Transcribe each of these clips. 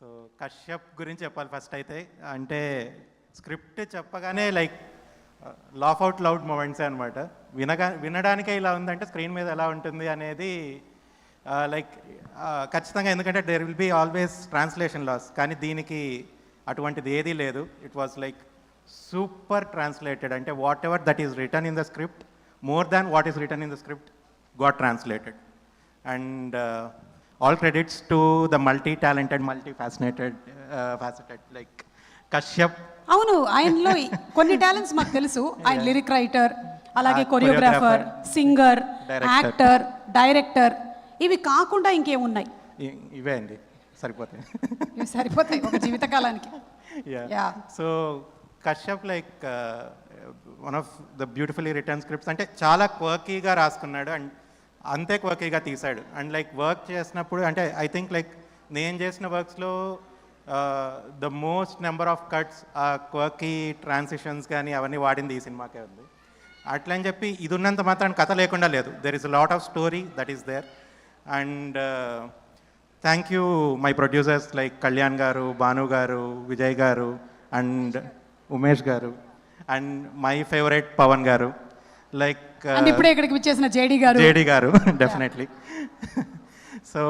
So Kashyap గురించి చెప్పాలి first అయితే. అంటే స్క్రిప్ట్ చెప్పగానే లైక్ లాఫ్ అవుట్ లౌడ్ మూమెంట్సే అనమాట. వినడానికే ఇలా ఉందంటే స్క్రీన్ మీద ఎలా ఉంటుంది అనేది లైక్ ఖచ్చితంగా, ఎందుకంటే there will be always translation loss. కానీ దీనికి అటువంటిది ఏదీ లేదు. It was like super translated. అంటే whatever that is written in the script, more than what is written in the script got translated. And all credits to the multi-talented, multi-faceted like Kashyap. అవును, ఆయనలో కొన్ని talents మాకు తెలుసు. ఆయన lyric writer, అలాగే choreographer, singer, actor, director. ఇవి కాకుండా ఇంకేమున్నాయి? ఇవే అండి, సరిపోతాయి. ఇవి సరిపోతాయి ఒక జీవితకాలానికి. So Kashyap like one of the beautifully written scripts. అంటే చాలా క్వర్కీగా రాసుకున్నాడు అండ్ అంతే క్వర్కీగా తీశాడు. అండ్ లైక్ వర్క్ చేసినప్పుడు అంటే ఐ థింక్ లైక్ నేను చేసిన వర్క్స్లో the most number of cuts, quirky transitions కానీ అవన్నీ వాడింది ఈ సినిమాకే ఉంది. అట్లా అని చెప్పి ఇది ఉన్నంత మాత్రం కథ లేకుండా లేదు. There is a lot of story that is there. And thank you my producers like Kalyan గారు, భాను గారు, విజయ్ గారు అండ్ ఉమేష్ గారు అండ్ మై ఫేవరెట్ పవన్ గారు. లైక్ ఇప్పుడే ఇక్కడికి వచ్చేసిన జేడి గారు definitely. So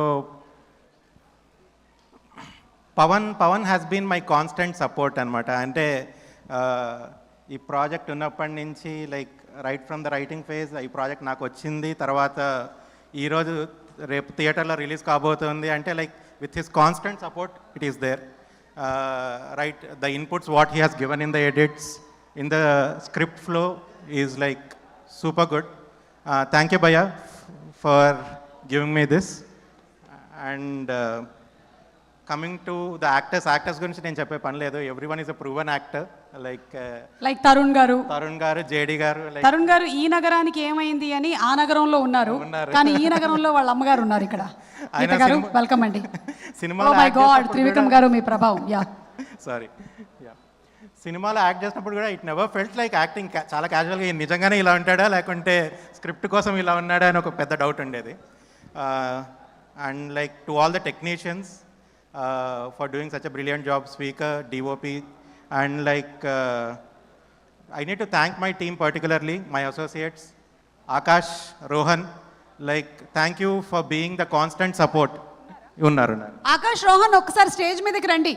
Pavan has been my constant support అనమాట. అంటే ఈ ప్రాజెక్ట్ ఉన్నప్పటి నుంచి like right from the writing phase ఈ ప్రాజెక్ట్ నాకు వచ్చింది. తర్వాత ఈరోజు రేపు థియేటర్లో రిలీజ్ కాబోతుంది అంటే like with his constant support it is there. Right, the inputs what he has given in the edits, in the script flow is like super good. Thank you Bhaiya for giving me this. And coming to the actors gurinchi nenu cheppe pani ledu. Everyone is a proven actor like Tarun గారు, JD గారు. తరుణ్ గారు ఈ నగరానికి ఏమైంది అని ఆ నగరంలో ఉన్నారు, కానీ ఈ నగరంలో వాళ్ళ అమ్మగారు ఉన్నారు ఇక్కడ. గీత గారు వెల్కమ్ అండి. సినిమాలో మై గాడ్, త్రివిక్రమ్ గారు మీ ప్రభావం. సారీ, సినిమాలో యాక్ట్ చేసినప్పుడు కూడా it never felt like acting. చాలా క్యాజువల్గా నిజంగానే ఇలా ఉంటాడా లేకుంటే స్క్రిప్ట్ కోసం ఇలా ఉన్నాడా అని ఒక పెద్ద డౌట్ ఉండేది. And like to all the technicians for doing such a brilliant job, speaker, DOP, and like I need to thank my team, particularly my associates Akash, Rohan. Like thank you for being the constant support. ఉన్నారు ఆకాష్, రోహన్ ఒక్కసారి stage మీదకి రండి.